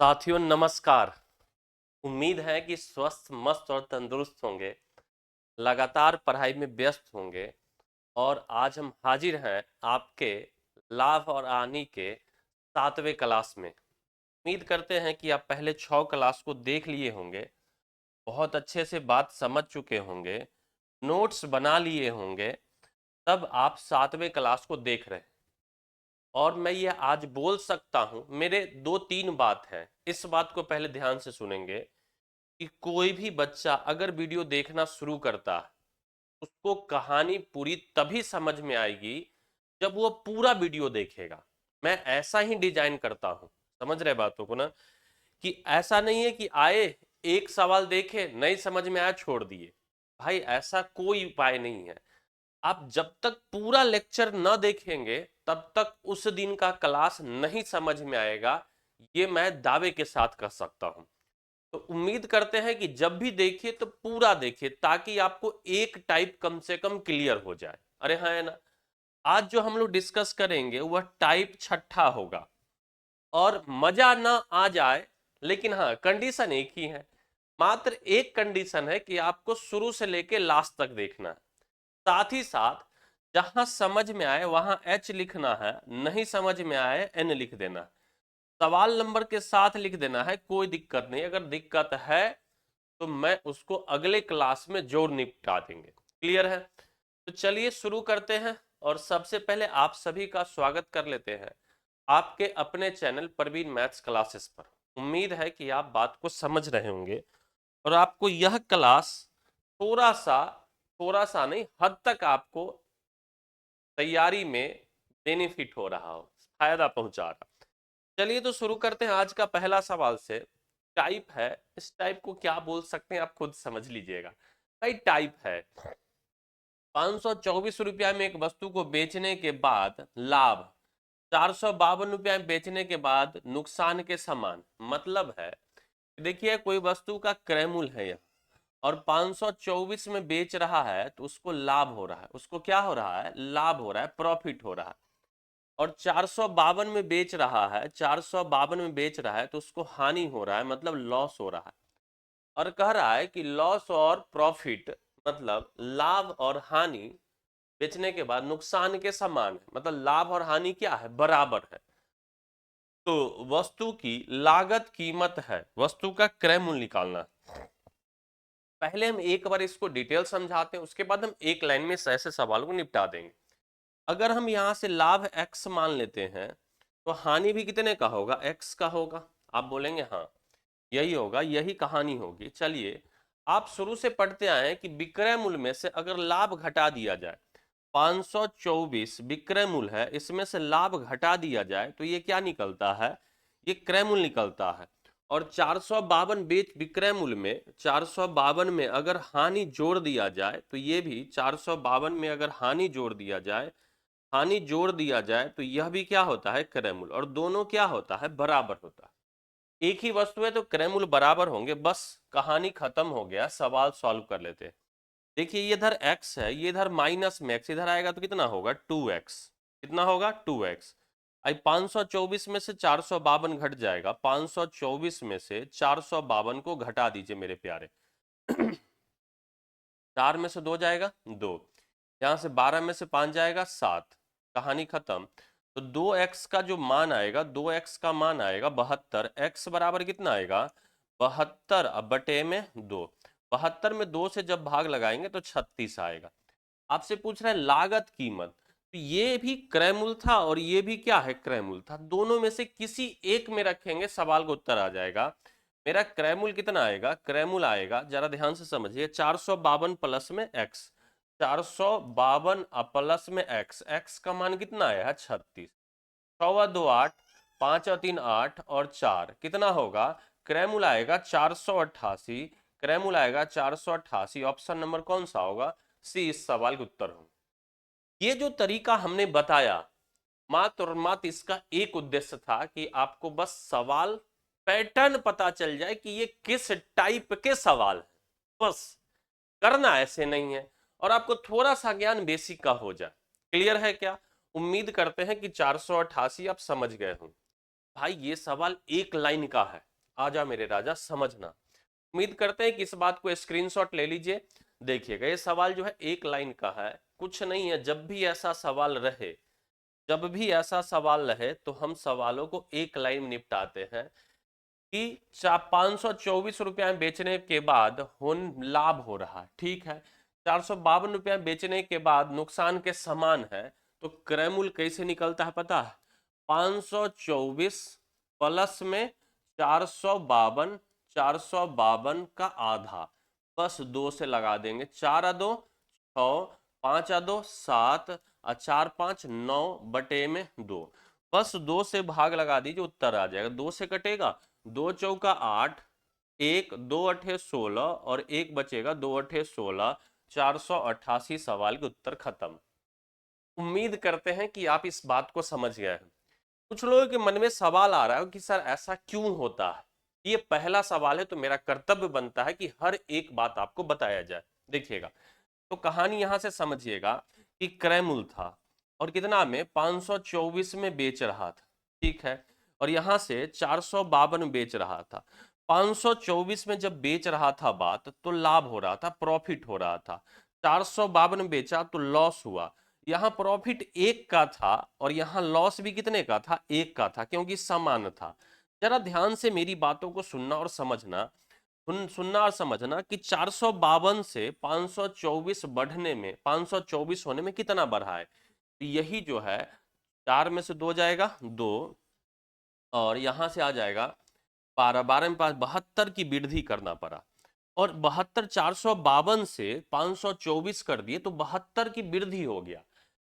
साथियों नमस्कार। उम्मीद है कि स्वस्थ मस्त और तंदुरुस्त होंगे, लगातार पढ़ाई में व्यस्त होंगे। और आज हम हाजिर हैं आपके लाभ और हानि के 7वें क्लास में। उम्मीद करते हैं कि आप पहले 6 क्लास को देख लिए होंगे, बहुत अच्छे से बात समझ चुके होंगे, नोट्स बना लिए होंगे, तब आप 7वें क्लास को देख रहे हैं। और मैं ये आज बोल सकता हूं, मेरे 2-3 बात हैं, इस बात को पहले ध्यान से सुनेंगे कि कोई भी बच्चा अगर वीडियो देखना शुरू करता है, उसको कहानी पूरी तभी समझ में आएगी जब वो पूरा वीडियो देखेगा। मैं ऐसा ही डिजाइन करता हूं, समझ रहे बातों को ना, कि ऐसा नहीं है कि आए, एक सवाल देखे, नहीं समझ में आया, छोड़ दिए। भाई ऐसा कोई उपाय नहीं है। आप जब तक पूरा लेक्चर न देखेंगे तब तक उस दिन का क्लास नहीं समझ में आएगा, ये मैं दावे के साथ कह सकता हूं। तो उम्मीद करते हैं कि जब भी देखिए तो पूरा देखिए, ताकि आपको एक टाइप कम से कम क्लियर हो जाए। अरे हाँ, है ना। आज जो हम लोग डिस्कस करेंगे वह टाइप 6 होगा। और मजा ना आ जाए, लेकिन हाँ कंडीशन एक ही है, मात्र एक कंडीशन है कि आपको शुरू से लेके लास्ट तक देखना है। साथ ही साथ जहां समझ में आए वहां एच लिखना है, नहीं समझ में आए एन लिख देना है। सवाल नंबर के साथ लिख देना है, कोई दिक्कत नहीं। अगर दिक्कत है तो मैं उसको अगले क्लास में जोड़ निपटा देंगे। क्लियर है? तो चलिए शुरू करते हैं। और सबसे पहले आप सभी का स्वागत कर लेते हैं आपके अपने चैनल प्रवीण मैथ्स क्लासेस पर। उम्मीद है कि आप बात को समझ रहे होंगे और आपको यह क्लास थोड़ा सा नहीं, हद तक आपको तैयारी में बेनिफिट हो रहा हो, फायदा पहुंचा रहा। चलिए तो शुरू करते हैं आज का पहला सवाल से। टाइप है, इस टाइप को क्या बोल सकते हैं आप खुद समझ लीजिएगा। भाई टाइप है, 524 रुपया में एक वस्तु को बेचने के बाद लाभ, 452 रुपया में बेचने के बाद नुकसान के समान। मतलब है, देखिए कोई वस्तु का क्रय मूल्य है यहाँ, और 524 में बेच रहा है तो उसको लाभ हो रहा है। उसको क्या हो रहा है? लाभ हो रहा है, प्रॉफिट हो रहा है। और 452 में बेच रहा है, 452 में बेच रहा है तो उसको हानि हो रहा है, मतलब लॉस हो रहा है। और कह रहा है कि लॉस और प्रॉफिट, मतलब लाभ और हानि बेचने के बाद नुकसान के समान है। मतलब लाभ और हानि क्या है? बराबर है। तो वस्तु की लागत कीमत है, वस्तु का क्रय मूल्य निकालना। पहले हम एक बार इसको डिटेल समझाते हैं, उसके बाद हम एक लाइन में ऐसे सवाल को निपटा देंगे। अगर हम यहां से लाभ x मान लेते हैं तो हानि भी कितने का होगा? x का होगा। आप बोलेंगे हाँ यही होगा, यही कहानी होगी। चलिए, आप शुरू से पढ़ते आए हैं कि विक्रय मूल्य में से अगर लाभ घटा दिया जाए, 524 विक्रय मूल्य है, इसमें से लाभ घटा दिया जाए तो ये क्या निकलता है? ये क्रय मूल्य निकलता है। और 452 बेच विक्रय मूल्य में 452 में अगर हानि जोड़ दिया जाए तो ये भी 452 में अगर हानि जोड़ दिया जाए, हानि जोड़ दिया जाए तो यह भी क्या होता है? क्रय मूल्य। और दोनों क्या होता है? बराबर होता है। एक ही वस्तु है तो क्रय मूल्य बराबर होंगे, बस कहानी खत्म हो गया। सवाल सॉल्व कर लेते हैं। देखिए ये इधर x है, ये इधर माइनस में x, इधर आएगा तो कितना होगा? 2x। कितना होगा? 2x। आई 524 में से 452 घट जाएगा, 524 में से 452 को घटा दीजिए मेरे प्यारे। 4 में से 2 जाएगा 2, यहां से 12 में से 5 जाएगा 7, कहानी खत्म। तो 2x का जो मान आएगा, 2x का मान आएगा 72। x बराबर कितना आएगा? 72 अब बटे में 2। 72 में 2 से जब भाग लगाएंगे तो 36 आएगा। आपसे पूछ रहा है लागत कीमत, तो ये भी क्रय मूल्य था और ये भी क्या है? क्रय मूल्य था। दोनों में से किसी एक में रखेंगे, सवाल का उत्तर आ जाएगा। मेरा क्रय मूल्य कितना आएगा? क्रय मूल्य आएगा, जरा ध्यान से समझिए, 452 प्लस में x, 452 प्लस में x, x का मान कितना आया है? 36। 6 2 8, 5 और 3 8 और 4 कितना होगा? क्रय मूल्य आएगा 488। क्रय मूल्य आएगा 488। ऑप्शन नंबर कौन सा होगा? सी इस सवाल का उत्तर होगा। ये जो तरीका हमने बताया, मात्र और मात्र इसका एक उद्देश्य था कि आपको बस सवाल पैटर्न पता चल जाए कि ये किस टाइप के सवाल है। बस करना ऐसे नहीं है, और आपको थोड़ा सा ज्ञान बेसिक का हो जाए। क्लियर है क्या? उम्मीद करते हैं कि 488 आप समझ गए हों। भाई ये सवाल एक लाइन का है, आजा मेरे राजा समझना। उम्मीद करते हैं कि इस बात को स्क्रीनशॉट ले लीजिए। देखिएगा ये सवाल जो है एक लाइन का है, कुछ नहीं है। जब भी ऐसा सवाल रहे तो हम सवालों को एक लाइन में निपटाते हैं कि 524 रुपया में बेचने के बाद लाभ हो रहा है, ठीक है। 452 रुपया में बेचने के बाद नुकसान के समान है, तो क्रय मूल्य कैसे निकलता है पता है? 524 प्लस में 452, 452 का आधा, बस 2 से लगा देंगे। 4 आ 2 6, 5 आ 2 7 और 4 5 9 बटे में 2, बस 2 से भाग लगा दीजिए, उत्तर आ जाएगा। 2 से कटेगा, 2 चौका 8, 1 2 अठे 16 और 1 बचेगा, 2 अठे 16, 488 सवाल के उत्तर खत्म। उम्मीद करते हैं कि आप इस बात को समझ गए हैं। कुछ लोगों के मन में सवाल आ रहा है कि सर ऐसा क्यों होता है? ये पहला सवाल है, तो मेरा कर्तव्य बनता है कि हर एक बात आपको बताया जाए। देखिएगा, तो कहानी यहां से समझिएगा कि क्रय मूल्य था और कितना में 524 में बेच रहा था, ठीक है। और यहां से 452 बेच रहा था। 524 में जब बेच रहा था बात, तो लाभ हो रहा था, प्रॉफिट हो रहा था। 452 बेचा तो लॉस हुआ। यहाँ प्रॉफिट 1 का था और यहाँ लॉस भी कितने का था? 1 का था, क्योंकि समान था। जरा ध्यान से मेरी बातों को सुनना और समझना, सुनना और समझना कि 452 से 524 बढ़ने में, 524 होने में कितना बढ़ा है? तो यही जो है, 4 में से 2 जाएगा 2, और यहां से आ जाएगा 12, 12 में 5, 72 की वृद्धि करना पड़ा। और 72, 452 से 524 कर दिए तो 72 की वृद्धि हो गया।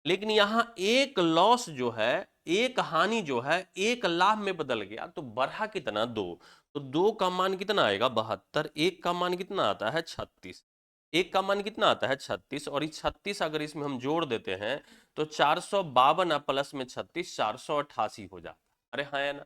लेकिन यहां एक लॉस जो है, एक हानि जो है, एक लाभ में बदल गया, तो बढ़ा कितना? 2। तो 2 का मान कितना आएगा? 72। 1 का मान कितना आता है? 36। 1 का मान कितना आता है? 36। और इस 36 अगर इसमें हम जोड़ देते हैं तो 452 प्लस में 36, 488 हो जाता। अरे हाँ या ना?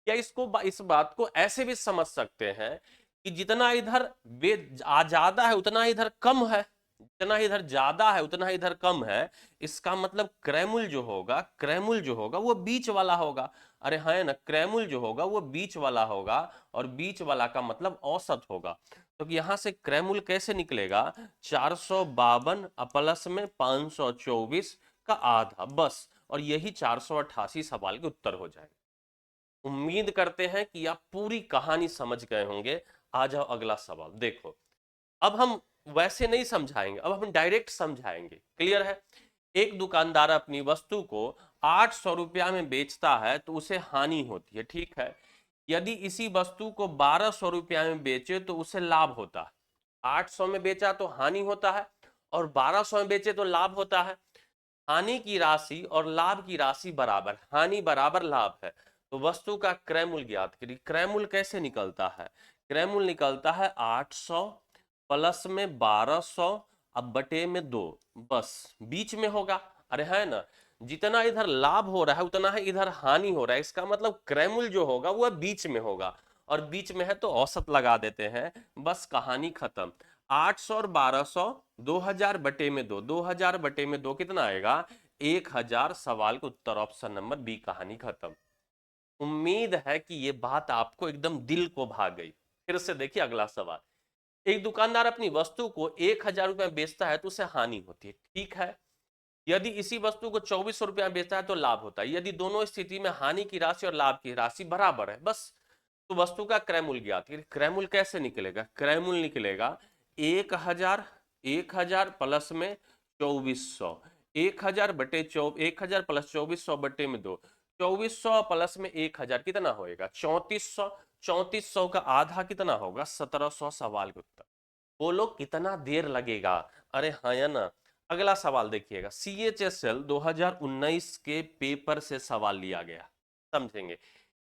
क्या इस बात को ऐसे भी समझ सकते हैं कि जितना इधर ज्यादा है उतना इधर कम है, जितना इधर ज्यादा है उतना इधर कम है। इसका मतलब क्रैमुल जो होगा, क्रैमुल जो होगा वो बीच वाला होगा। अरे है ना, क्रैमुल जो होगा वो बीच वाला होगा, और बीच वाला का मतलब औसत होगा। तो यहां से क्रैमुल कैसे निकलेगा? 452 प्लस में 524 का आधा, बस। और यही 488 सवाल के उत्तर हो जाएगा। उम्मीद करते हैं कि आप पूरी कहानी समझ गए होंगे। आ जाओ अगला सवाल देखो। अब हम वैसे नहीं समझाएंगे, अब हम डायरेक्ट समझाएंगे। क्लियर है? एक दुकानदार अपनी वस्तु को 800 रुपया में बेचता है तो उसे हानि होती है, ठीक है। यदि इसी वस्तु को 1200 रुपया में बेचे तो उसे लाभ होता है। 800 में बेचा तो हानि होता है, और 1200 में बेचे तो लाभ होता है। हानि की राशि और लाभ की राशि बराबर, हानि बराबर लाभ है, तो वस्तु का क्रय मूल्य ज्ञात करिए। क्रय मूल्य कैसे निकलता है? क्रय मूल्य निकलता है 800 प्लस में 1200 अब बटे में 2, बस बीच में होगा। अरे है ना, जितना इधर लाभ हो रहा है उतना है इधर हानि हो रहा है। इसका मतलब क्रय मूल्य जो होगा वह बीच में होगा, और बीच में है तो औसत लगा देते हैं, बस कहानी खत्म। 800 और 1200, 2000 बटे में 2, 2000 बटे में 2 कितना आएगा? 1000। सवाल का उत्तर ऑप्शन नंबर बी, कहानी खत्म। उम्मीद है कि ये बात आपको एकदम दिल को भा गई। फिर से देखिए अगला सवाल। एक दुकानदार अपनी वस्तु को 1000 रुपए में बेचता है तो उसे हानि होती है, ठीक है। यदि इसी वस्तु को 2400 रुपया में बेचता है तो लाभ होता है। यदि दोनों स्थिति में हानि की राशि और लाभ की राशि बराबर है, बस, तो वस्तु का क्रय मूल्य ज्ञात। क्रय मूल्य कैसे निकलेगा? क्रय मूल्य निकलेगा 1000, 1000 प्लस में 2400, 1000 बटे 1000 प्लस 2400 बटे में 2, 2400 प्लस में 1000 कितना होएगा? 3400। 3400 का आधा कितना होगा? 1700। सवाल के उत्तर। बोलो कितना देर लगेगा? अरे हाँ या ना? अगला सवाल देखिएगा। CHSL 2019 के पेपर से सवाल लिया गया, समझेंगे।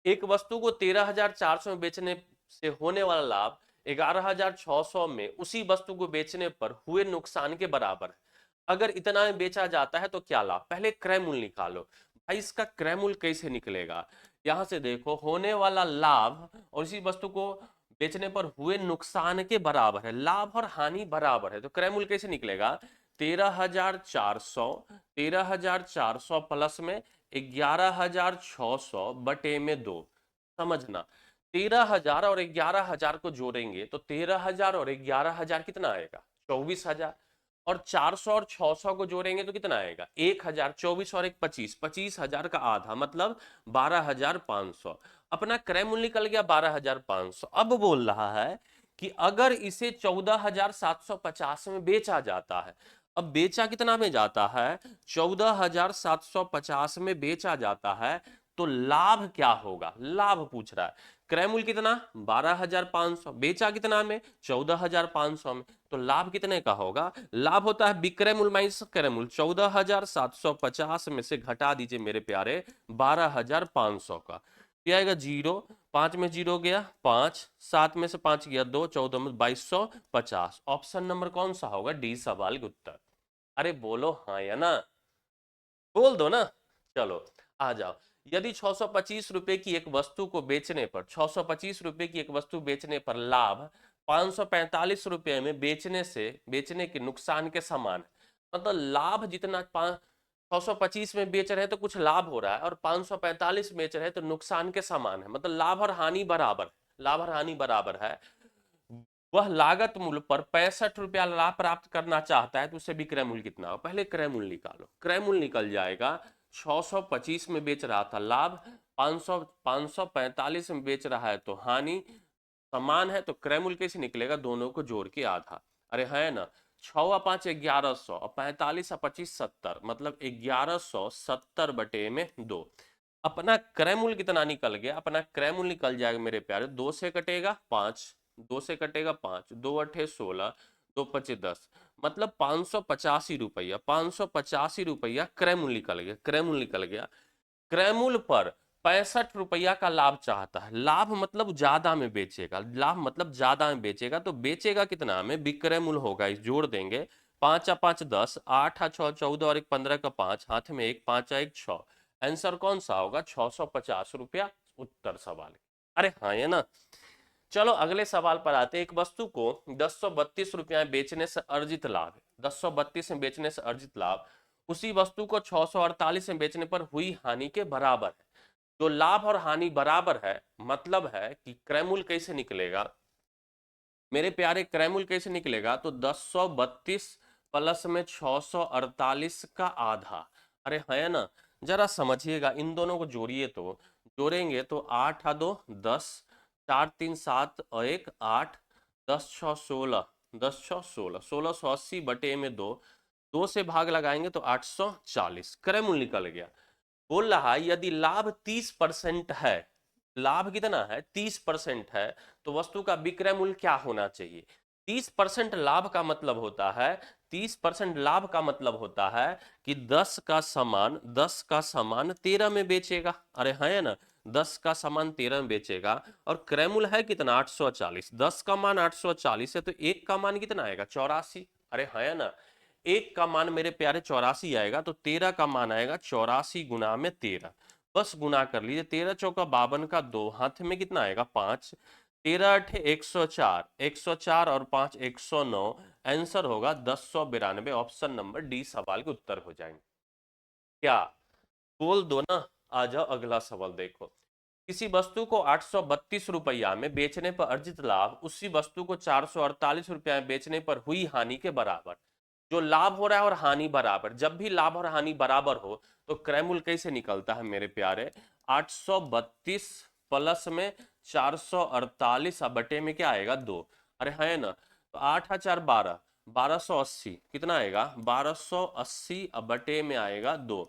एक वस्तु को 13,400 में बेचने से होने वाला लाभ 11,600 में उसी वस्तु को बेचने पर हुए नुकसान के बराबर है। अगर इतना में बेचा जाता है तो क्या लाभ? पहले क्रय मूल्य निकालो। भाई इसका क्रय मूल्य कैसे निकलेगा? यहां से देखो, होने वाला लाभ और इसी वस्तु को बेचने पर हुए नुकसान के बराबर है, लाभ और हानि बराबर है, तो क्रय मूल्य कैसे निकलेगा? 13,400, 13,400 प्लस में 11,600 बटे में 2, समझना। 13,000 और 11,000 को जोड़ेंगे तो 13,000 और 11,000 कितना आएगा? 24,000। और 400 और 600 को जोड़ेंगे तो कितना आएगा? 1,000। 24 और 1 25, 25,000 का आधा मतलब 12,500। अपना क्रय मूल्य निकल गया 12,500। अब बोल रहा है कि अगर इसे 14,750 में बेचा जाता है, अब बेचा कितना में जाता है? 14,750 में बेचा जाता है, तो लाभ क्या होगा? लाभ पूछ रहा है। क्रय मूल्य कितना? 12,500। बेचा कितना में? 14,500 में। तो लाभ कितने का होगा? लाभ होता है विक्रय मूल्य माइनस क्रय मूल्य। 14,750 में से घटा दीजिए मेरे प्यारे 12,500 का, क्या आएगा? 0। 5 में 0 गया 5, 7 में से 5 गया 2, 14 में 2250। ऑप्शन नंबर कौन सा होगा? डी सवाल का उत्तर। अरे बोलो हाँ या ना, बोल दो ना। चलो आ जाओ। यदि 625 रुपए की एक वस्तु को बेचने पर 625 रुपए की एक वस्तु बेचने पर लाभ 545 रुपए में बेचने के नुकसान के समान है, मतलब लाभ जितना 625 में बेच रहे हैं तो कुछ लाभ हो रहा है, और 545 बेच रहे हैं तो नुकसान के समान है, मतलब लाभ और हानि बराबर है। लाभ और हानि बराबर है। वह लागत मूल्य पर 65 रुपया लाभ प्राप्त करना चाहता है, तो उसे विक्रय मूल्य कितना हो? पहले क्रय मूल्य निकालो। क्रय मूल्य निकल जाएगा 625 में बेच रहा था लाभ, 545 में बेच रहा है तो हानि, समान है तो क्रय मूल्य कैसे निकलेगा? दोनों को जोड़ के आधा। अरे है ना, 6 और 5 1100 और 45 और 25 70, मतलब 1170 बटे में 2। अपना क्रय मूल्य कितना निकल गया? अपना क्रय मूल्य निकल जाएगा मेरे प्यारे, 2 से कटेगा 5, 2 से कटेगा 5, 2 अठे 16, 2 पचे 10, मतलब 585 रुपया। 585 रुपया क्रय मूल्य निकल गया। क्रय मूल्य निकल गया। क्रय मूल्य पर 65 रुपया का लाभ चाहता है। लाभ मतलब ज्यादा में बेचेगा। लाभ मतलब ज्यादा में बेचेगा, तो बेचेगा कितना में? विक्रय मूल्य होगा, इस जोड़ देंगे। 5 और 5 10, 8 और 6 14 और 1 15 का 5, हाथ में 1, 5 और 1 6। आंसर कौन सा होगा? 650 रुपया उत्तर सवाल। अरे हाँ ये ना। चलो अगले सवाल पर आते हैं। एक वस्तु को 1032 रुपया में बेचने से अर्जित लाभ है, 1032 में बेचने से अर्जित लाभ उसी वस्तु को 648 में बेचने पर हुई हानि के बराबर है। जो लाभ और हानि बराबर है, मतलब है कि क्रय मूल्य कैसे निकलेगा मेरे प्यारे? क्रय मूल्य कैसे निकलेगा? तो 1032 प्लस में 648 का आधा। अरे है ना, जरा समझिएगा, इन दोनों को जोड़िए तो जोड़ेंगे तो 8 और 2 10, 4 3 7 और 1 8, 10 6 16, 10 6 16, 1680 बटे में 2, 2 से भाग लगाएंगे तो 840। क्रय मूल्य निकल गया। बोल रहा है यदि लाभ 30% है, लाभ कितना है? 30% है, तो वस्तु का विक्रय मूल्य क्या होना चाहिए? 30% लाभ का मतलब होता है, 30% लाभ का मतलब होता है कि 10 का सामान 13 में बेचेगा। अरे है ना, 10 का सामान 13 में बेचेगा, और क्रय मूल्य है कितना? 840। 10 का मान 840 है, तो एक का मान कितना आएगा? 84। अरे है ना, एक का मान मेरे प्यारे 84 आएगा, तो 13 का मान आएगा 84 गुना में 13। बस गुना कर लीजिए, 13 चौका 52 का 2, हाथ में कितना आएगा? 5, 13 अठे 104, 104 और 5 109। आंसर होगा 1092। ऑप्शन नंबर डी सवाल के उत्तर हो जाएंगे। क्या बोल दो ना। आ जाओ अगला सवाल देखो। किसी वस्तु को 832 रुपया में बेचने पर अर्जित लाभ उसी वस्तु को 448 रुपया में बेचने पर हुई हानि के बराबर। जो लाभ हो रहा है और हानि बराबर, जब भी लाभ और हानि बराबर हो तो क्रय मूल्य कैसे निकलता है मेरे प्यारे? 832 प्लस में 448 बटे में क्या आएगा? 2। अरे है ना, तो 8 4 12, 1280 कितना आएगा? 1280 बटे में आएगा 2,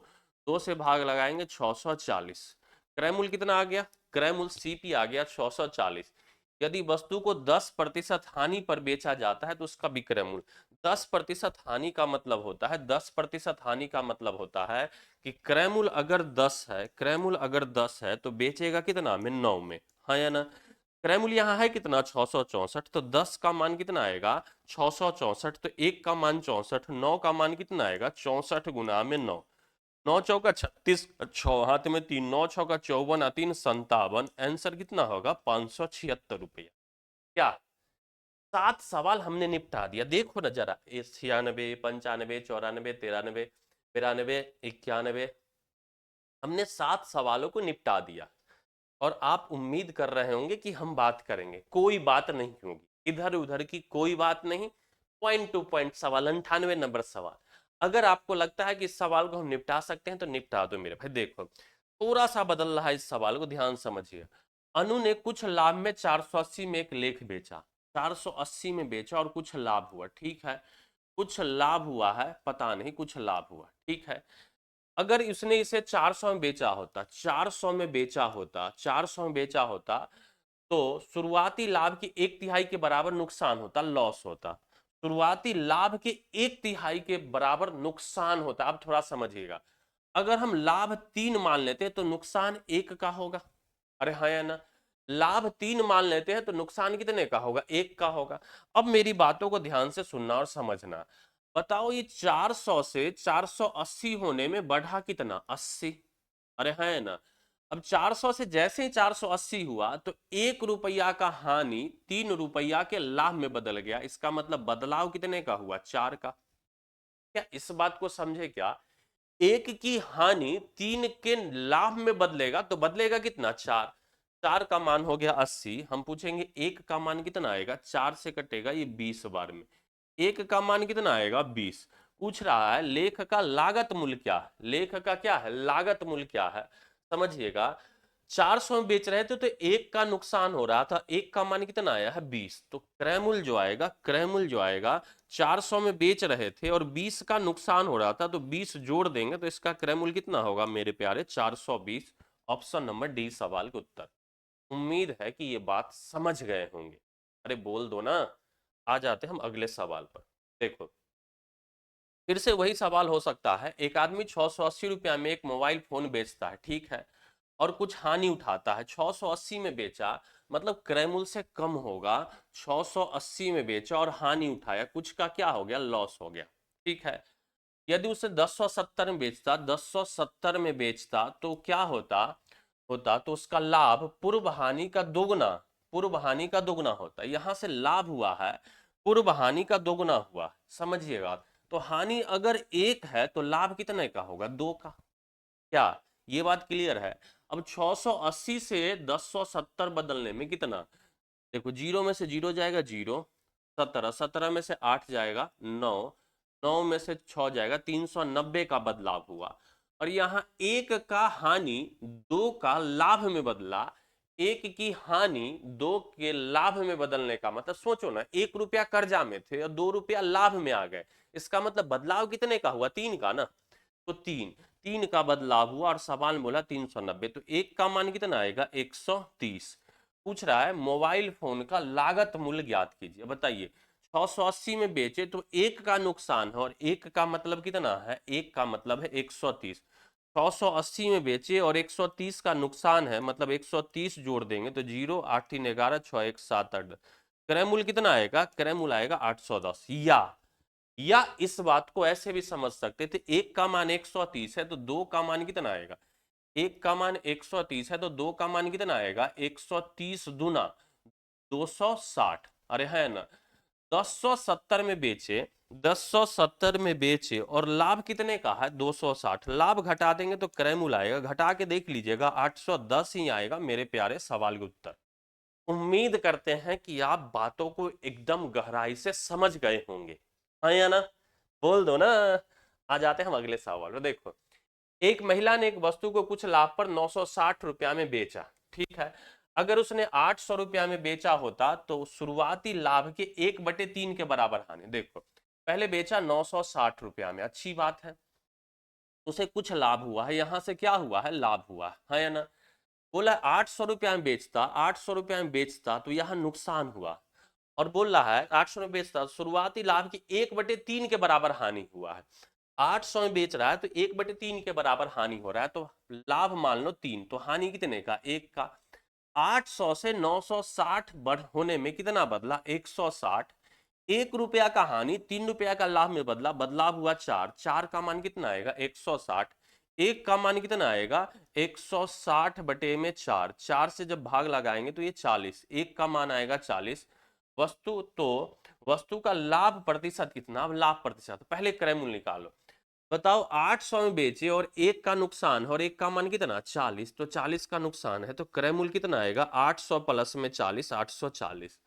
2 से भाग लगाएंगे 640। क्रय मूल्य कितना आ गया? क्रय मूल्य सीपी आ गया 640। यदि वस्तु को 10% हानि पर बेचा जाता है तो उसका विक्रय मूल्य 10% हानि का मतलब होता है, 10% हानि का मतलब होता है कि क्रय मूल्य अगर 10 है, क्रय मूल्य अगर 10 है तो बेचेगा कितना में? 9 में। हाँ या ना? क्रय मूल्य यहाँ है कितना? 664, तो 10 का मान कितना आएगा? 664, तो 1 का मान 64, 9 का मान कितना आएगा? 64 गुना में 9, 9 चौका 36, 6 हाथ में 3, 9 छौका 54 और 3 57। आंसर कितना होगा? 576 रुपया। क्या 7 सवाल हमने निपटा दिया? देखो ना जरा, 96 95 94 93 92 91, हमने 7 सवालों को निपटा दिया। और आप उम्मीद कर रहे होंगे कि हम बात करेंगे, कोई बात नहीं होगी, इधर उधर की कोई बात नहीं, पॉइंट टू पॉइंट सवाल, 98 नंबर सवाल। अगर आपको लगता है कि इस सवाल को हम निपटा सकते हैं तो निपटा दो मेरे भाई। देखो थोड़ा सा बदल रहा है इस सवाल को, ध्यान समझिए। अनु ने कुछ लाभ में 480 में एक लेख बेचा, 480 में बेचा और कुछ लाभ हुआ, ठीक है। कुछ लाभ हुआ है, पता नहीं कुछ लाभ हुआ, ठीक है। अगर उसने इसे 400 में बेचा होता, 400 में बेचा होता, 400 में बेचा होता, तो शुरुआती लाभ की एक तिहाई के बराबर नुकसान होता, लॉस होता। शुरुआती लाभ के एक तिहाई के बराबर नुकसान होता। अब थोड़ा समझिएगा, अगर हम लाभ 3 मान लेते हैं तो नुकसान 1 का होगा। अरे हाँ या ना, लाभ 3 मान लेते हैं तो नुकसान कितने का होगा, 1 का होगा। अब मेरी बातों को ध्यान से सुनना और समझना। बताओ ये 400 से 480 होने में बढ़ा कितना, 80। अरे है ना। अब 400 से जैसे ही 480 हुआ तो 1 रुपया का हानि 3 रुपया के लाभ में बदल गया। इसका मतलब बदलाव कितने का हुआ, 4 का। क्या इस बात को समझे क्या, 1 की हानि 3 के लाभ में बदलेगा तो बदलेगा कितना, 4। 4 का मान हो गया 80। हम पूछेंगे 1 का मान कितना आएगा, 4 से कटेगा ये 20 बार में, 1 का मान कितना आएगा, 20। पूछ रहा है लेख का लागत मूल्य क्या है, लेख का क्या है, लागत मूल्य क्या है। समझिएगा, 400 में बेच रहे थे तो 1 का नुकसान हो रहा था, 1 का मान कितना आया है, 20। तो क्रय मूल्य जो आएगा, क्रय मूल्य जो आएगा, 400 में बेच रहे थे और 20 का नुकसान हो रहा था, तो 20 जोड़ देंगे तो इसका क्रय मूल्य कितना होगा मेरे प्यारे, 420। ऑप्शन नंबर डी सवाल का उत्तर। उम्मीद है कि ये बात समझ गए होंगे। अरे बोल दो ना। आ जाते हम अगले सवाल पर। देखो फिर से वही सवाल हो सकता है। एक आदमी 680 रुपया में एक मोबाइल फोन बेचता है, ठीक है, और कुछ हानि उठाता है। 680 में बेचा मतलब क्रय मूल्य से कम होगा, 680 में बेचा और हानि उठाया, कुछ का क्या हो गया, लॉस हो गया, ठीक है। यदि उसे 1070 में बेचता, 1070 में बेचता तो क्या होता, तो उसका लाभ पूर्व हानि का दोगुना, पूर्व हानि का दोगुना होता। यहां से लाभ हुआ है, पूर्व हानि का दोगुना हुआ, समझिएगा। तो हानि अगर 1 है तो लाभ कितने का होगा, 2 का। क्या ये बात क्लियर है। अब 680 से 1070 बदलने में कितना, देखो जीरो में से जीरो जाएगा जीरो, 17, 17 में से 8 जाएगा 9, 9 में से 6 जाएगा, 390 का बदलाव हुआ। और यहाँ 1 का हानि 2 का लाभ में बदला। 1 की हानि 2 के लाभ में बदलने का मतलब सोचो ना, 1 रुपया कर्जा में थे और 2 रुपया लाभ में आ गए। इसका मतलब बदलाव कितने का हुआ, 3 का ना। तो 3, 3 का बदलाव हुआ और सवाल में बोला 390, तो 1 का मान कितना आएगा, 130। पूछ रहा है मोबाइल फोन का लागत मूल्य ज्ञात कीजिए। बताइए 680 में बेचे तो 1 का नुकसान है और 1 का मतलब कितना है, 1 का मतलब है 130। 680 में बेचे और 130 का नुकसान है, मतलब 130 जोड़ देंगे तो 0, 8 3 11, 6 1 7 8। क्रय मूल्य कितना आएगा, क्रय मूल्य आएगा 810। या इस बात को ऐसे भी समझ सकते थे, 1 का मान 130 है तो 2 का मान कितना आएगा, 1 का मान 130 है तो 2 का मान कितना आएगा, 130 दुना 260। अरे है ना। 1070 में बेचे, 1070 में बेचे और लाभ कितने का है, 260। लाभ घटा देंगे तो क्रय मूल्य आएगा, घटा के देख लीजिएगा 810 ही आएगा मेरे प्यारे सवाल के उत्तर। उम्मीद करते हैं कि आप बातों को एकदम गहराई से समझ गए होंगे, हाँ या ना, बोल दो ना। आ जाते हैं हम अगले सवाल पर। देखो एक महिला ने एक वस्तु को कुछ लाभ पर 960 रुपया में बेचा, ठीक है। अगर उसने 800 रुपया में बेचा होता तो शुरुआती लाभ के 1/3 के बराबर हानि। देखो पहले बेचा 960 रुपया में, अच्छी बात है, उसे कुछ लाभ हुआ है, यहां से क्या हुआ है, लाभ हुआ है या ना। बोला 800 रुपया में बेचता, 800 रुपया में बेचता तो यहां नुकसान हुआ। और बोल रहा है 800 में बेचता, शुरुआती लाभ की 1/3 के बराबर हानि हुआ है। 800 में बेच रहा है तो 1/3 के बराबर हानि हो रहा है, तो लाभ मान लो 3, तो हानि कितने का, 1 का। 800 से 960 बढ़ होने में कितना बदला, 160। 1 रुपया का हानि 3 रुपया का लाभ में बदला, बदलाव हुआ 4, 4 का मान कितना आएगा, 160। 1 का मान कितना आएगा, 160 बटे में 4, 4 से जब भाग लगाएंगे तो ये 40, 1 का मान आएगा 40। वस्तु तो वस्तु का लाभ प्रतिशत कितना, अब लाभ प्रतिशत पहले क्रय मूल्य निकालो। बताओ 800 में बेचे और एक का नुकसान और एक का मान कितना 40, तो 40 का नुकसान है, तो क्रय मूल्य कितना आएगा 800 प्लस में 40, 840।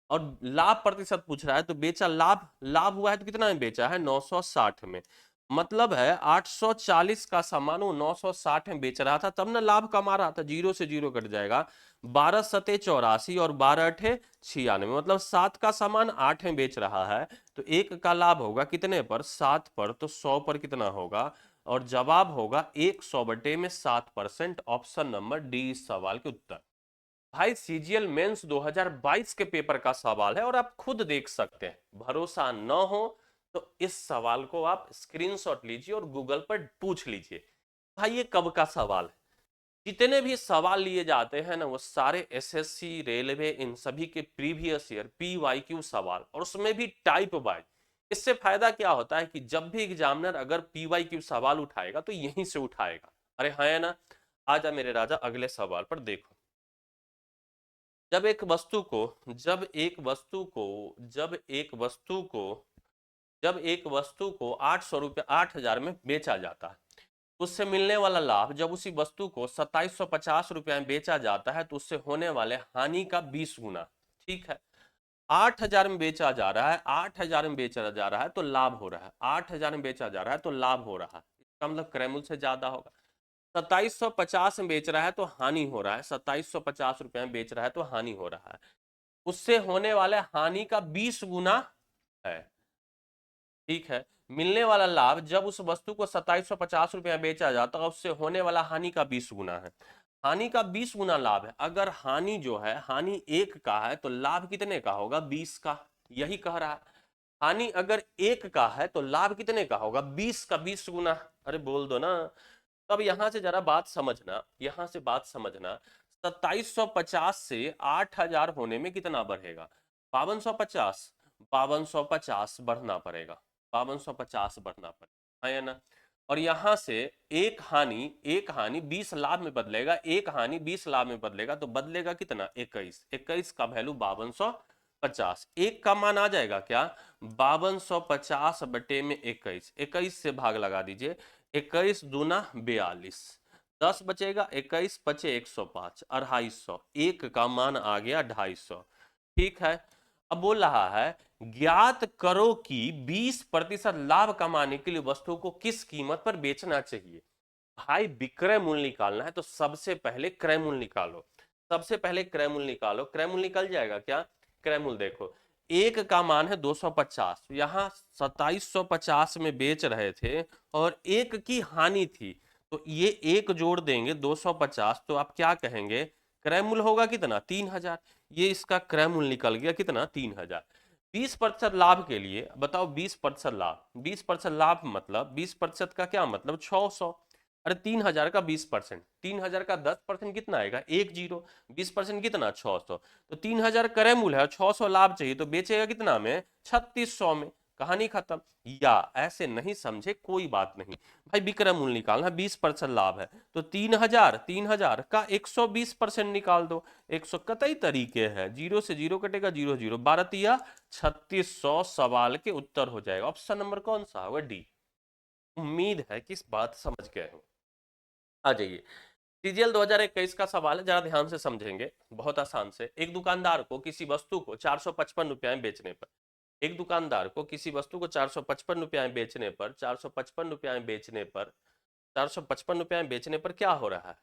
और लाभ प्रतिशत पूछ रहा है तो बेचा लाभ, लाभ हुआ है तो कितना में बेचा है 960 में। मतलब है 840 का सामान वो 960 में बेच रहा था, तब ना लाभ कमा रहा था। जीरो से जीरो कट जाएगा, 12 सते 84 और 12 अठे 96, मतलब 7 का सामान 8 में बेच रहा है, तो एक का लाभ होगा कितने पर 7 पर, तो 100 पर कितना होगा, और जवाब होगा 100/7%। ऑप्शन नंबर डी इस सवाल के उत्तर। भाई सीजीएल मेंस 2022 के पेपर का सवाल है और आप खुद देख सकते हैं, भरोसा न हो तो इस सवाल को आप स्क्रीनशॉट लीजिए और गूगल पर पूछ लीजिए। भाई ये कब का सवाल है? जितने भी सवाल लिए जाते हैं ना वो सारे एसएससी, रेलवे, इन सभी के प्रीवियस ईयर पीवाईक्यू सवाल, और उसमें भी टाइप वाइज। इससे फायदा क्या होता है कि जब भी एग्जामिनर अगर पीवाईक्यू सवाल उठाएगा तो यहीं से उठाएगा। अरे है ना। आजा मेरे राजा अगले सवाल पर देखो। जब एक वस्तु को जब एक वस्तु को जब एक वस्तु को जब एक वस्तु को 800 रुपये 8000 में बेचा जाता है, उससे मिलने वाला लाभ जब उसी वस्तु को 2750 रुपये में बेचा जाता है तो उससे होने वाले हानि का 20 गुना। ठीक है, 8000 में बेचा जा रहा है, 8000 में बेचा जा रहा है तो लाभ हो रहा है, 8000 में बेचा जा रहा है तो लाभ हो रहा है, इसका मतलब क्रय मूल्य से ज्यादा होगा। 2750 में बेच रहा है तो हानि हो रहा है, 2750 रुपये में बेच रहा है तो हानि हो रहा है, उससे होने वाले हानि का 20 गुना है। ठीक है, मिलने वाला लाभ जब उस वस्तु को 2750 रुपया बेचा जाता है उससे होने वाला हानि का 20 गुना है। हानि का 20 गुना लाभ है, अगर हानि जो है हानि 1 का है तो लाभ कितने का होगा 20 का, यही कह रहा है। हानि अगर 1 का है तो लाभ कितने का होगा 20 का 20 गुना। अरे बोल दो ना। तब यहां से जरा बात समझना, यहां से बात समझना। 2750 से 8000 होने में कितना बढ़ेगा 5250, 5250 बढ़ना पड़ेगा, 5250 बढ़ना पड़ेगा, है ना। और यहां से एक हानि 20 लाभ में बदलेगा, एक हानि 20 लाभ में बदलेगा तो बदलेगा कितना 21, 21 का वैल्यू 5250। एक का मान आ जाएगा क्या 5250/21, 21 से भाग लगा दीजिए, 21 दूना 42, 10 बचेगा, 21 बचे 105, 250, एक का मान आ गया 250। ठीक है, अब बोल रहा है ज्ञात करो कि 20% लाभ कमाने के लिए वस्तु को किस कीमत पर बेचना चाहिए। भाई विक्रय मूल्य निकालना है तो सबसे पहले क्रय मूल्य निकालो, सबसे पहले क्रय मूल्य निकालो। क्रय मूल्य निकल जाएगा क्या, क्रय मूल्य देखो, एक का मान है 250, यहाँ 2750 में बेच रहे थे और एक की हानि थी, तो ये एक जोड़ देंगे 250, तो आप क्या कहेंगे क्रय मूल्य होगा कितना 3000। ये इसका क्रय मूल्य निकल गया कितना 3000। 20% लाभ के लिए बताओ, 20% लाभ, 20% लाभ मतलब 20% का क्या मतलब 600। अरे 3000 का 20%, 3000 का 10% कितना आएगा 10, 20% कितना 600, तो 3000 क्रय मूल्य है, 600 लाभ चाहिए तो बेचेगा कितना में 3600 में, कहानी खत्म। या ऐसे नहीं समझे कोई बात नहीं, भाई विक्रय मूल्य निकालना 20% लाभ है तो 3000 का 120% निकाल दो। 100 कतई तरीके हैं, जीरो से जीरो कटेगा, जीरो जीरो 12 3600 सवाल के उत्तर हो जाएगा। ऑप्शन नंबर कौन सा होगा डी। उम्मीद है कि इस बात समझ गए हो। आ जाइए, सीजीएल 2021 का सवाल है, जरा ध्यान से समझेंगे, बहुत आसान से। एक दुकानदार को किसी वस्तु को 455 रुपया में बेचने पर, एक दुकानदार को किसी वस्तु को 455 रुपया में बेचने पर, 455 रुपया में बेचने पर, 455 रुपया में बेचने पर क्या हो रहा है,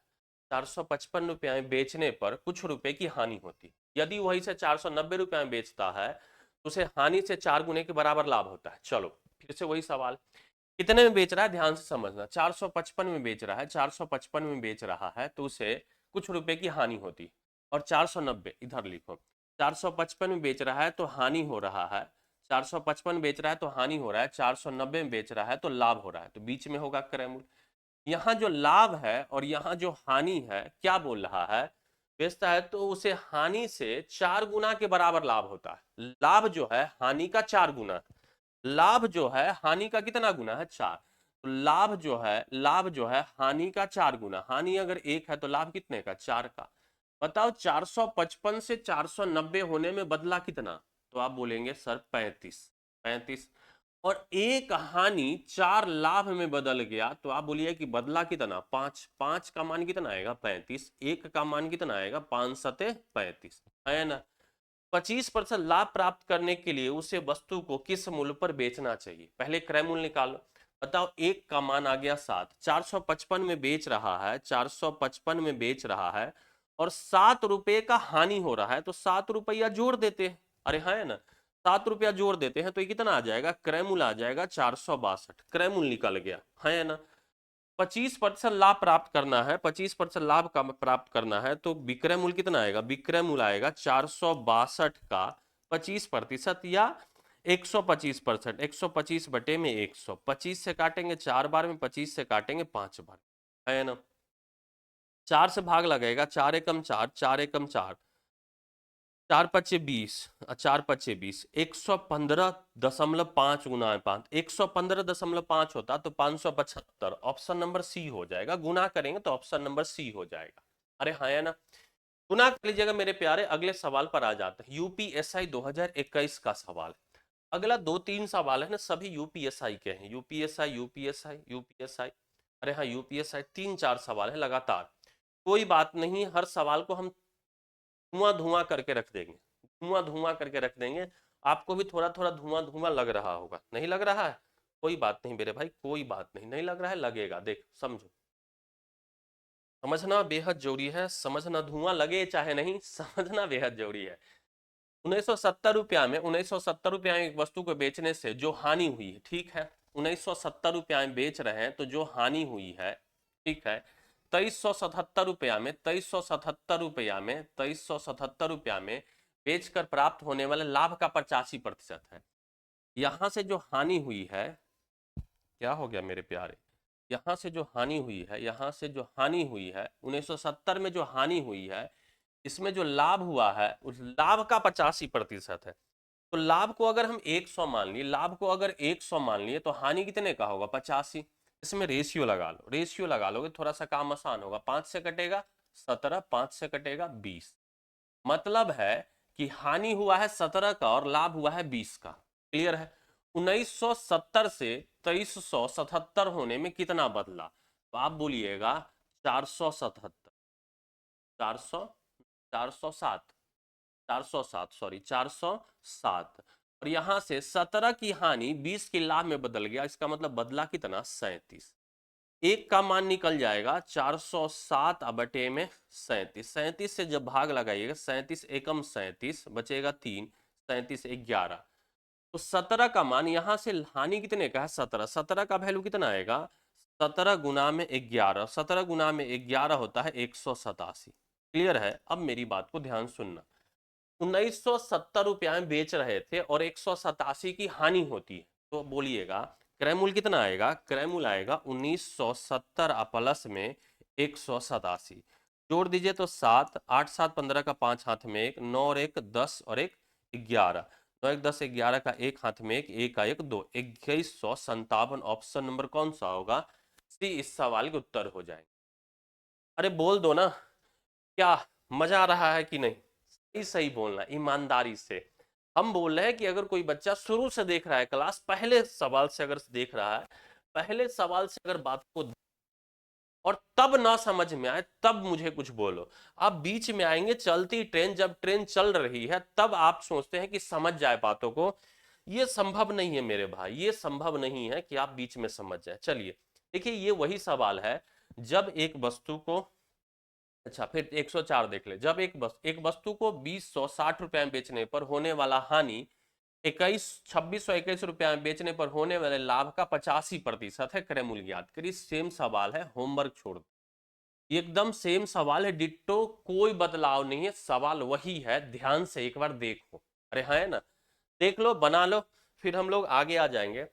455 रुपया में बेचने पर कुछ रुपए की हानि होती है। यदि वही से 490 रुपया में बेचता है तो उसे हानि से 4 गुने के बराबर लाभ होता है। चलो फिर से वही सवाल, कितने में बेच रहा है ध्यान से समझना, 455 में बेच रहा है, 455 में बेच रहा है तो उसे कुछ रुपए की हानि होती, और 490 इधर लिखो, 455 में बेच रहा है तो हानि हो रहा है, 455 में बेच रहा है तो हानि हो रहा है, 490 में बेच रहा है तो लाभ हो रहा है, तो बीच में होगा क्रय मूल्य। यहाँ जो लाभ है और यहाँ जो हानि है क्या बोल रहा है, बेचता है तो उसे हानि से 4 गुना के बराबर लाभ होता है। लाभ जो है हानि का 4 गुना है, लाभ जो है हानि का कितना गुना है 4, तो लाभ जो है हानि का 4 गुना, हानि अगर 1 है तो लाभ कितने का 4 का। बताओ 455 से 490 होने में बदला कितना, तो आप बोलेंगे सर 35, 35। और एक हानि 4 लाभ में बदल गया, तो आप बोलिए कि बदला कितना, 5, 5 का मान कितना आएगा 35, एक का मान कितना आएगा 5 सते 35, है ना। 25% लाभ प्राप्त करने के लिए उसे वस्तु को किस मूल्य पर बेचना चाहिए, पहले क्रय मूल्य निकालो। बताओ, एक का मान आ गया 7, 455 में बेच रहा है, 455 में बेच रहा है, और 7 रुपए का हानि हो रहा है, तो 7 रुपया जोड़ देते हैं। अरे हाँ, है ना, 7 रुपया जोड़ देते हैं तो ये कितना आ जाएगा, क्रय मूल्य आ जाएगा 462, क्रय मूल्य निकल गया, है ना। 25% लाभ प्राप्त करना है, 25% लाभ का प्राप्त करना है, तो विक्रय मूल्य कितना आएगा, विक्रय मूल्य आएगा 462 का 25% या 125%, 125 बटे में 100, 25 से काटेंगे 4 बार में, 25 से काटेंगे 5 बार, है ना। 4 से भाग लगेगा, 4 एकम 4, 4 एकम 4, 4 पच्चे 20, 4 पच्चे 20, 115.5 गुना 5, 115.5 होता तो 575, ऑप्शन नंबर सी हो जाएगा। गुना करेंगे तो ऑप्शन नंबर सी हो जाएगा। अरे हाँ, है ना, गुना कर लीजिएगा मेरे प्यारे। अगले सवाल पर आ जाते हैं, यूपीएसआई 2021 का सवाल है। अगला 2-3 सवाल है ना, सभी यूपीएसआई के हैं, यूपीएसआई यूपीएसआई यूपीएसआई। अरे हाँ, यूपीएसआई 3-4 सवाल है लगातार। कोई बात नहीं, हर सवाल को हम धुआं धुआं करके रख देंगे, धुआं धुआं करके रख देंगे। आपको भी थोड़ा थोड़ा धुआं धुआं लग रहा होगा, नहीं लग रहा है, कोई बात नहीं मेरे भाई, कोई बात नहीं, नहीं लग रहा है, लगेगा, देख समझो। समझना बेहद जरूरी है, समझना, धुआं लगे चाहे नहीं, समझना बेहद जरूरी है। 1970 रुपया में, 1970 रुपया में एक वस्तु को बेचने से जो हानि हुई है, ठीक है, 1970 रुपया में बेच रहे हैं तो जो हानि हुई है, ठीक है, 2377 रुपया में, 2377 रुपया में, 2377 रुपया में बेचकर प्राप्त होने वाले लाभ का 85% है। यहां से जो हानि हुई है, क्या हो गया मेरे प्यारे, यहां से जो हानि हुई है, यहां से जो हानि हुई है 1970 में जो हानि हुई है, इसमें जो लाभ हुआ है उस लाभ का 85% है। तो लाभ को अगर हम 100 मान लिए, लाभ को अगर 100 मान लिए तो हानि कितने का होगा 85। इसमें रेशियो लगा लो, रेशियो लगा लोगे थोड़ा सा काम आसान होगा। 5 से कटेगा 17, 5 से कटेगा 20, मतलब है कि हानि हुआ है 17 का और लाभ हुआ है 20 का। क्लियर है। 1970 से 2377 होने में कितना बदला, तो आप बोलिएगा 477, 400, 407, 407, सॉरी 407, और यहां से 17 की हानि 20 के लाभ में बदल गया, इसका मतलब बदला कितना 37। एक का मान निकल जाएगा 407 बटे में 37, 37 से जब भाग लगाइएगा, 37 एकम 37 बचेगा 3, 37 11, तो 17 का मान यहां से हानि कितने का है 17, 17 का वैल्यू कितना आएगा 17 गुना में 11, 17 गुना में 11 होता है 187। क्लियर है। अब मेरी बात को ध्यान सुनना, 1970 रुपया में बेच रहे थे और 187 की हानि होती है, तो बोलिएगा क्रय मूल्य कितना आएगा, क्रय मूल्य आएगा 1970 प्लस में 187, जोड़ दीजिए तो 7, 8 7 15 का 5 हाथ में 1, 9 और 1 10 और 1 11, 9 1 10 11 का 1 हाथ में 1, 1 का 1 2, 2157। ऑप्शन नंबर कौन सा होगा, सी इस सवाल के उत्तर हो जाएंगे। अरे बोल दो ना, क्या मजा आ रहा है कि नहीं, सही सही बोलना ईमानदारी से। हम बोल रहे हैं कि अगर कोई बच्चा शुरू से देख रहा है क्लास, पहले सवाल से अगर देख रहा है, पहले सवाल से अगर बात को, और तब ना समझ में आए तब मुझे कुछ बोलो। आप बीच में आएंगे, चलती ट्रेन, जब ट्रेन चल रही है तब आप सोचते हैं कि समझ जाए बातों को, ये संभव नहीं है मेरे भाई, ये संभव नहीं है कि आप बीच में समझ जाए। चलिए देखिए, ये वही सवाल है, जब एक वस्तु को, अच्छा फिर 104 देख ले, जब एक वस्तु को 2060 रुपए में बेचने पर होने वाला हानि 2621 रुपया में बेचने पर होने वाले लाभ का 85% है, क्रय मूल्य ज्ञात करिए। सेम सवाल है, होमवर्क छोड़ दो, एकदम सेम सवाल है, डिट्टो, कोई बदलाव नहीं है, सवाल वही है, ध्यान से एक बार देखो। अरे हाँ, है ना, देख लो, बना लो, फिर हम लोग आगे आ जाएंगे।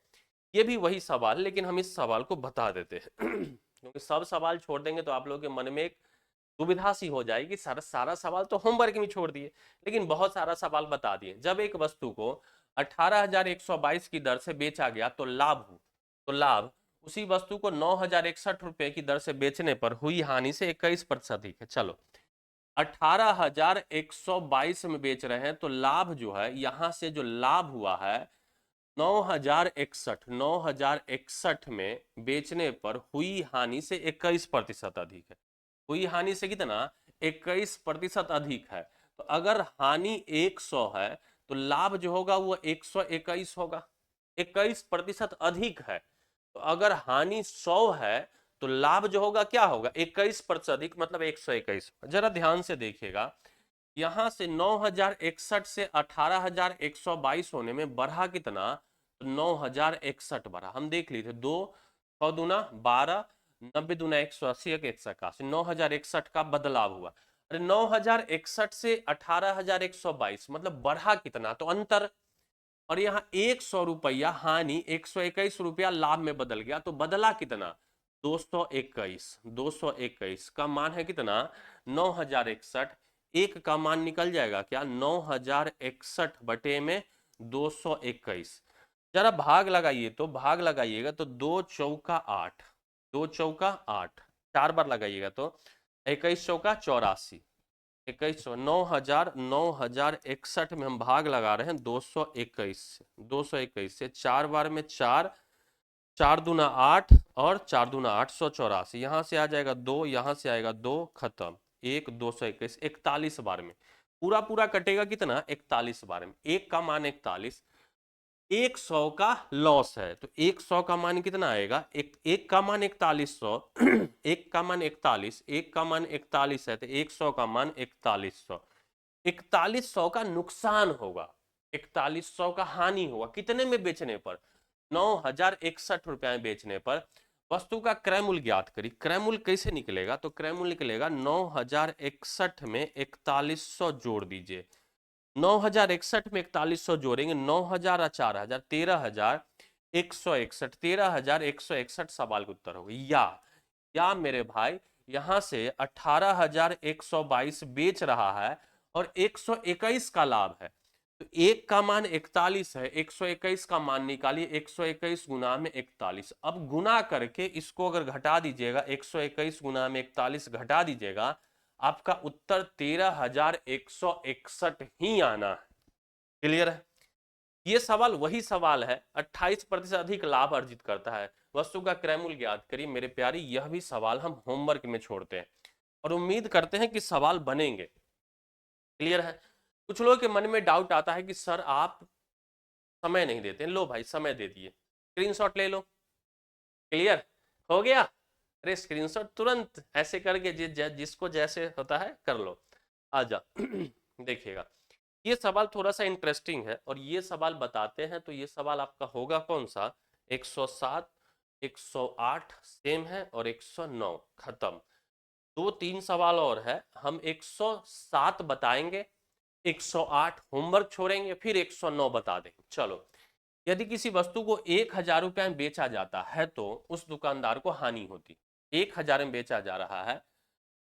ये भी वही सवाल, लेकिन हम इस सवाल को बता देते हैं क्योंकि सब सवाल छोड़ देंगे तो आप लोगों के मन में एक दुविधा सी हो जाएगी, सारा सारा सवाल तो होमवर्क में छोड़ दिए, लेकिन बहुत सारा सवाल बता दिए। जब एक वस्तु को 18,122 की दर से बेचा गया तो लाभ उसी वस्तु को 9,061 रुपए की दर से बेचने पर हुई हानि से 21% अधिक है। चलो, 18,122 में बेच रहे हैं तो लाभ जो है, यहां से जो लाभ हुआ है 9,061 में बेचने पर हुई हानि से 21% अधिक है। हुई हानि से कितना? 21% अधिक है। तो अगर हानि 100 है तो लाभ जो होगा वो 121 होगा। 21% अधिक है। तो अगर हानि 100 है तो लाभ जो होगा क्या होगा? 21% अधिक, मतलब 121। जरा ध्यान से देखिएगा, यहां से 9,061 से 18,122 होने में बढ़ा कितना? तो 9,061 बढ़ा। हम देख लीजिए, 2 सौ दूना 12, 90 दूना 180, 181, 9,061 का बदलाव हुआ। अरे 9,061 से 18,122 मतलब बढ़ा कितना? तो अंतर। और यहाँ 100 रुपया हानि, 121 रुपया लाभ में बदल गया, तो बदला कितना? 221। 221 का मान है कितना? 9,061। एक का मान निकल जाएगा क्या? 9,061 बटे में 221। जरा भाग लगाइए, तो भाग लगाइएगा तो 2 चौका 8, 2 चौका 8, 4 बार लगाइएगा तो 21 चौका 84, 2100, 9,061 में हम भाग लगा रहे हैं 221 से। 221 से 4 बार में 4, 4 दूना 8 और 4 दूना 8, 184। यहाँ से आ जाएगा 2, यहाँ से आएगा 2, खत्म। 1, 221, 41 बार में पूरा पूरा कटेगा कितना? 41 बार में। एक का मान 41, 100 का लॉस है तो 100 का मान कितना आएगा? एक का मान 4100, एक का मान 41, एक का मान 41 है तो 100 का मान 4100। 4100 का नुकसान होगा, 4100 का हानि होगा। कितने में बेचने पर? 9,061 रुपया में बेचने पर। वस्तु का क्रय मूल्य ज्ञात करी। क्रय मूल्य कैसे निकलेगा? तो क्रय मूल्य निकलेगा 9,061 में 4100 जोड़ दीजिए। 9,061 में 4100 जोड़ेंगे, 9,000 और 4,000, 13,161, 13,161 सवाल का उत्तर होगा। या मेरे भाई, यहां से 18,122 बेच रहा है और 121 का लाभ है, तो एक का मान 41 है, 121 का मान निकालिए। 121 गुना में 41, अब गुना करके इसको अगर घटा दीजिएगा, 121 गुना में 41 घटा दीजिएगा, आपका उत्तर 13,161 ही आना है। क्लियर है? ये सवाल वही सवाल है, 28% अधिक लाभ अर्जित करता है, वस्तु का क्रय मूल्य ज्ञात करिए। मेरे प्यारी, यह भी सवाल हम होमवर्क में छोड़ते हैं और उम्मीद करते हैं कि सवाल बनेंगे। क्लियर है? कुछ लोगों के मन में डाउट आता है कि सर आप समय नहीं देते। लो भाई, समय दे दिए, स्क्रीनशॉट ले लो। क्लियर हो गया? अरे स्क्रीनशॉट तुरंत ऐसे करके जिसको जैसे होता है कर लो। आजा देखिएगा, ये सवाल थोड़ा सा इंटरेस्टिंग है और ये सवाल बताते हैं। तो ये सवाल आपका होगा कौन सा? 107, 108 सेम है और 109 खत्म। 2-3 सवाल और है, हम 107 बताएंगे, 108 होमवर्क छोड़ेंगे, फिर 109 बता देंगे। चलो, यदि किसी वस्तु को 1,000 रुपये में बेचा जाता है तो उस दुकानदार को हानि होती। 1,000 में बेचा जा रहा है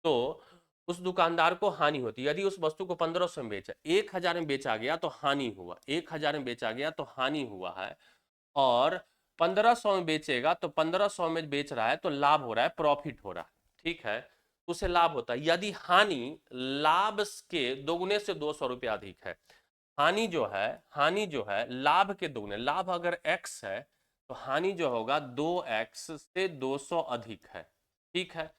तो उस दुकानदार को हानि होती। यदि उस वस्तु को 1,500 में बेचा, 1,000 में बेचा गया तो हानि हुआ, 1,000 में बेचा गया तो हानि हुआ है। और 1,500 में बेचेगा तो 1,500 में बेच रहा है तो लाभ हो रहा है, प्रॉफिट हो रहा है। ठीक है, उसे लाभ होता है। यदि हानि लाभ के दोगुने से 200 रुपया अधिक है, हानि जो है लाभ के दोगुने, लाभ अगर x है तो हानि जो होगा 2x से 200 अधिक है। ठीक है,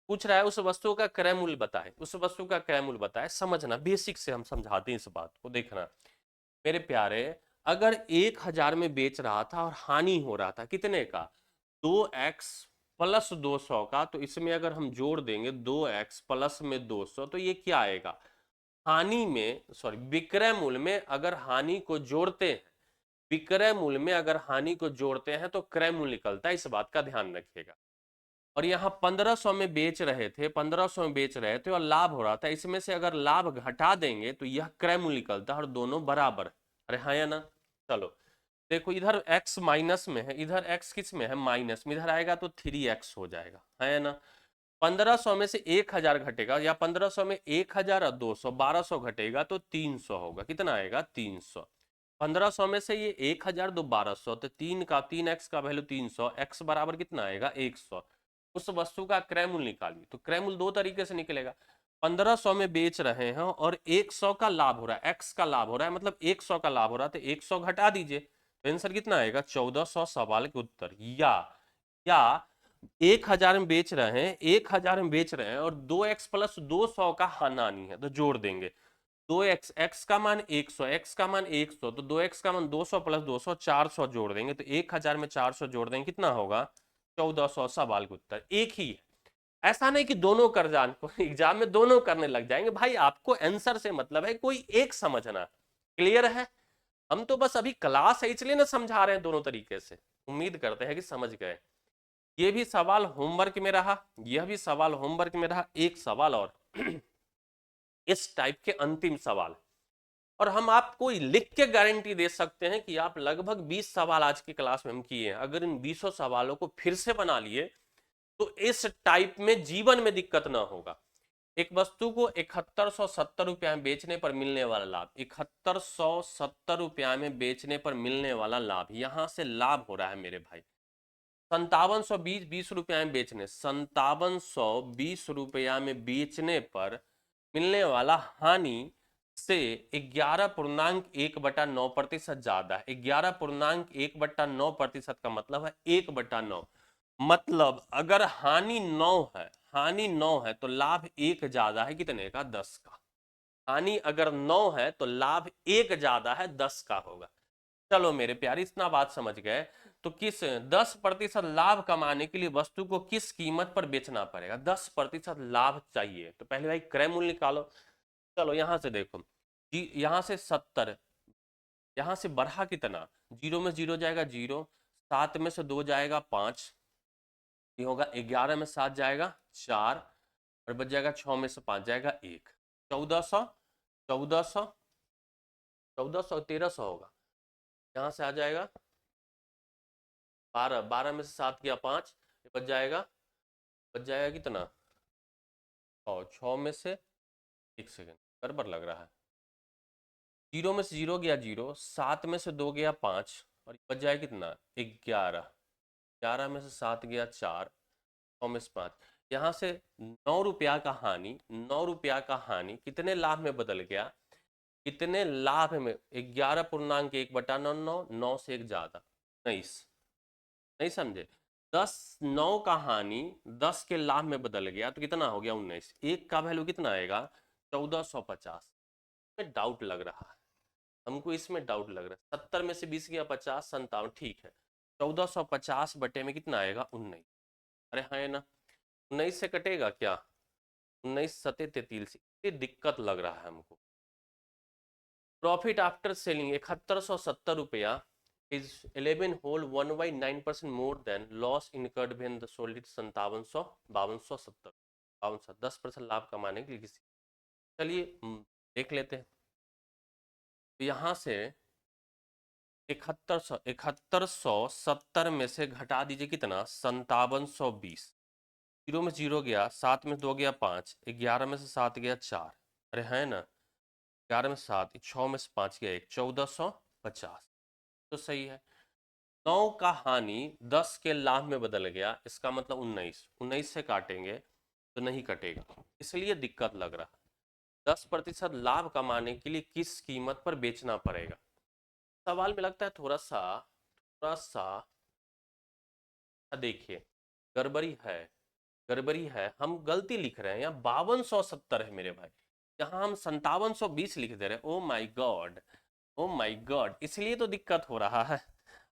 पूछ रहा है उस वस्तु का क्रय मूल्य बताए, उस वस्तु का क्रय मूल्य बताए। समझना, बेसिक से हम समझाते हैं इस बात को। देखना मेरे प्यारे, अगर 1,000 में बेच रहा था और हानि हो रहा था कितने का? 2x प्लस 200 का, तो इसमें अगर हम जोड़ देंगे 2x प्लस में 200 तो ये क्या आएगा? हानि में, सॉरी, विक्रय मूल्य में अगर हानि को जोड़ते हैं, विक्रय मूल्य में अगर हानि को जोड़ते हैं तो क्रय मूल्य निकलता है। इस बात का ध्यान रखिएगा। और यहाँ 1,500 में बेच रहे थे, 1,500 में बेच रहे थे और लाभ हो रहा था, इसमें से अगर लाभ घटा देंगे तो यह क्रय मूल्य निकलता है और दोनों बराबर। अरे हाँ या ना? चलो देखो, इधर x माइनस में है, इधर x किस में है? माइनस में। इधर आएगा तो 3x हो जाएगा, है या ना? 1,500 में से 1,000 घटेगा, या 1,500 में 1,000 और 200, 1,200 घटेगा तो 300 होगा। कितना आएगा? 300। 1,500 में से ये 1,000 दो 1,200, तो 3x का वैल्यू 300, x बराबर कितना आएगा? 100। उस वस्तु का क्रय मूल्य निकालिए। तो क्रय मूल्य दो तरीके से निकलेगा। 1,500 में बेच रहे हैं और 100 का लाभ हो रहा है, x का लाभ हो रहा है, मतलब 100 का लाभ हो रहा है, तो 100 घटा दीजिए तो आंसर कितना आएगा 1400 सवाल के उत्तर। या 1000 में बेच रहे हैं, 1000 में बेच रहे हैं और 2x प्लस 200 का हानि है तो जोड़ देंगे। 2x, x का मान 100, x का मान 100, तो 2x का मान 200 प्लस 200 400 जोड़ देंगे तो 1000 में 400 जोड़ देंगे कितना होगा 1400 सवाल का उत्तर। एक ही है, ऐसा नहीं कि दोनों कर जान को एग्जाम में दोनों करने लग जाएंगे भाई, आपको आंसर से मतलब है, कोई एक समझना। क्लियर है? हम तो बस अभी क्लास है इसलिए ना समझा रहे हैं दोनों तरीके से, उम्मीद करते हैं कि समझ गए। ये भी सवाल होमवर्क में रहा, यह भी सवाल होमवर्क में रहा। एक सवाल और इस टाइप के अंतिम सवाल, और हम आपको लिख के गारंटी दे सकते हैं कि आप लगभग 20 सवाल आज की क्लास में हम किए हैं, अगर इन 20 सवालों को फिर से बना लिए तो इस टाइप में जीवन में दिक्कत ना होगा। एक वस्तु को 7170 रुपया में बेचने पर मिलने वाला लाभ, 7170 रुपया में बेचने पर मिलने वाला लाभ, यहां से लाभ हो रहा है मेरे भाई 5720 रुपया में बेचने, 5720 रुपया में बेचने पर मिलने वाला हानि से 11.1/9% ज्यादा है। 11.1/9% का मतलब है 1/9। मतलब अगर हानि 9 है, हानि 9 है तो लाभ 1 ज्यादा है कितने का 10 का। हानि अगर 9 है तो लाभ 1 ज्यादा है 10 का होगा। चलो मेरे प्यारे इतना बात समझ गए, तो किस 10% लाभ कमाने के लिए वस्तु को किस कीमत पर बेचना पड़ेगा। 10% लाभ चाहिए तो पहले भाई क्रय मूल्य निकालो। चलो यहां से देखो जी, यहां से 70, यहां से बढ़ा कितना, जीरो में जीरो जाएगा जीरो, 7 में से 2 जाएगा 5, ये होगा 11 में 7 जाएगा 4 और बच जाएगा 6 में से 5 जाएगा 1, 1400, 1400, 1400, 1300 होगा। यहाँ से आ जाएगा 12, 12 में से 7 गया 5, बच जाएगा कितना, और 6 में से 1 सेकेंड गड़बड़ लग रहा है, जीरो में से जीरो गया जीरो, 7 में से 2 गया 5 और बच जाएगा कितना 11, 11 में से 7 गया 4, 6 में से 5, यहाँ से 9 रुपया का हानि, 9 रुपया का हानि कितने लाभ में बदल गया, कितने लाभ में 11.1/9, 9 से 1 ज्यादा 19, नहीं समझे, 10, 9 का हानि 10 के लाभ में बदल गया तो कितना हो गया 19, एक का वैल्यू कितना आएगा 1450। में डाउट लग रहा है हमको, इसमें डाउट लग रहा है, 70 में से 20 गया 50, 57, ठीक है, 1450 बटे में कितना आएगा 19। अरे हाँ है ना, 19 से कटेगा क्या, 19 सते 33, ये दिक्कत लग रहा है हमको। प्रॉफिट आफ्टर सेलिंग 7170 रुपया is 11 whole 1/9% more than loss incurred when the sold it 5770, 10% लाभ कमाने के लिए किसी, चलिए देख लेते हैं। तो यहाँ से 7170 में से घटा दीजिए कितना 5720, जीरो में जीरो गया, 7 में 2 गया 5, 11 में से 7 गया 4, अरे है ना, 11 में 7, 6 में से 5 गया 1, 1450 तो सही है। 9 का हानि 10 के लाभ में बदल गया, इसका मतलब 19, 19 से काटेंगे तो नहीं कटेगा, इसलिए दिक्कत लग रहा है। 10% लाभ कमाने के लिए किस कीमत पर बेचना पड़ेगा। सवाल में लगता है थोड़ा सा देखिए गड़बड़ी है, गड़बड़ी है, हम गलती लिख रहे हैं, यहाँ 5270 है मेरे भाई, यहाँ हम 5720 लिख दे रहे हैं। ओ माई गॉड, ओ माई गॉड, इसलिए तो दिक्कत हो रहा है।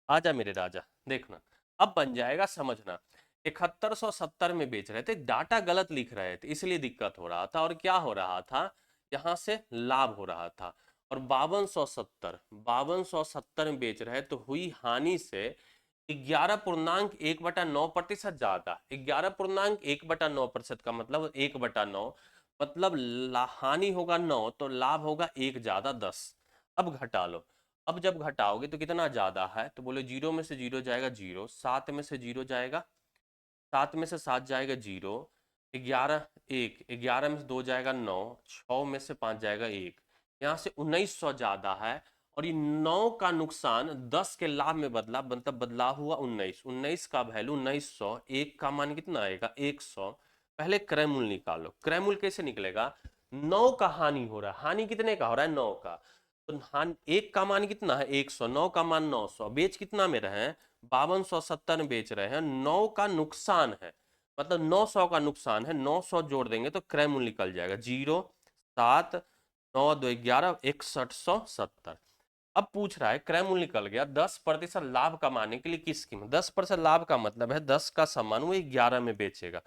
आजा मेरे राजा, देखना अब बन जाएगा, समझना। 7170 में बेच रहे थे, डाटा गलत लिख रहे थे इसलिए दिक्कत हो रहा था, और क्या हो रहा था, यहाँ से लाभ हो रहा था, और 5270 में बेच रहे तो हुई हानि से 11.1/9% ज्यादा, 11.1/9% का मतलब 1/9, मतलब हानि होगा 9 तो लाभ होगा 1 ज्यादा 10। अब घटा लो, अब जब घटाओगे तो कितना ज्यादा है, तो बोले जीरो में से जीरो जाएगा जीरो, 7 में से जीरो जाएगा, 7 में से 7 जाएगा जीरो, 11 1, 11 में से 2 जाएगा 9, 6 में से 5 जाएगा 1, यहाँ से 1900 ज्यादा है, और ये 9 का नुकसान 10 के लाभ में बदला, मतलब बदलाव हुआ 19, 19 का वैल्यू 1900, 1 का मान कितना आएगा 100। पहले क्रय मूल्य निकालो, क्रय मूल्य कैसे निकलेगा, 9 का हानि हो रहा है, हानि कितने का हो रहा है 9 का, तो हाँ, एक का मान कितना है 100, 9 का मान 900, बेच कितना में रहे हैं 5270 में बेच रहे हैं, 9 का नुकसान है, मतलब 900 का नुकसान है, 900 जोड़ देंगे तो क्रय मूल्य निकल जाएगा 0, 7, 9 2 11 6170। अब पूछ रहा है क्रय मूल्य निकल गया, 10% लाभ कमाने के लिए किस कीमत, 10% लाभ का मतलब है 10 का सामान वो 11 में बेचेगा,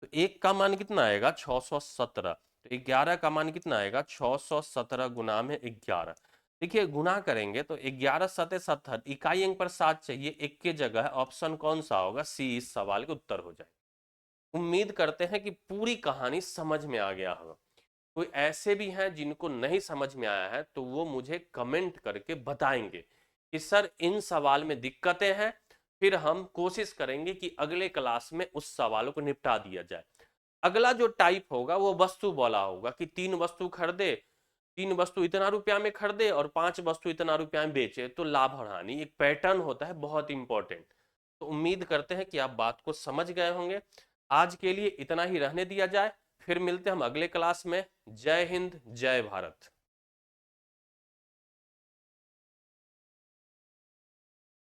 तो एक का मान कितना आएगा 617, तो 11 का मान कितना आएगा 617 गुना में 11। देखिए गुना करेंगे तो 11 सते 70, इकाई अंक पर 7 चाहिए, एक के जगह ऑप्शन कौन सा होगा, सी इस सवाल के उत्तर हो जाए। उम्मीद करते हैं कि पूरी कहानी समझ में आ गया होगा। कोई ऐसे भी हैं जिनको नहीं समझ में आया है तो वो मुझे कमेंट करके बताएंगे कि सर इन सवाल में दिक्कतें हैं, फिर हम कोशिश करेंगे कि अगले क्लास में उस सवालों को निपटा दिया जाए। अगला जो टाइप होगा वो वस्तु बोला होगा कि 3 वस्तु खरीदे, 3 वस्तु इतना रुपया में खरीदे और 5 वस्तु इतना रुपया में बेचे तो लाभ और हानि, एक पैटर्न होता है बहुत इंपॉर्टेंट। तो उम्मीद करते हैं कि आप बात को समझ गए होंगे। आज के लिए इतना ही रहने दिया जाए, फिर मिलते हैं हम अगले क्लास में। जय हिंद, जय भारत।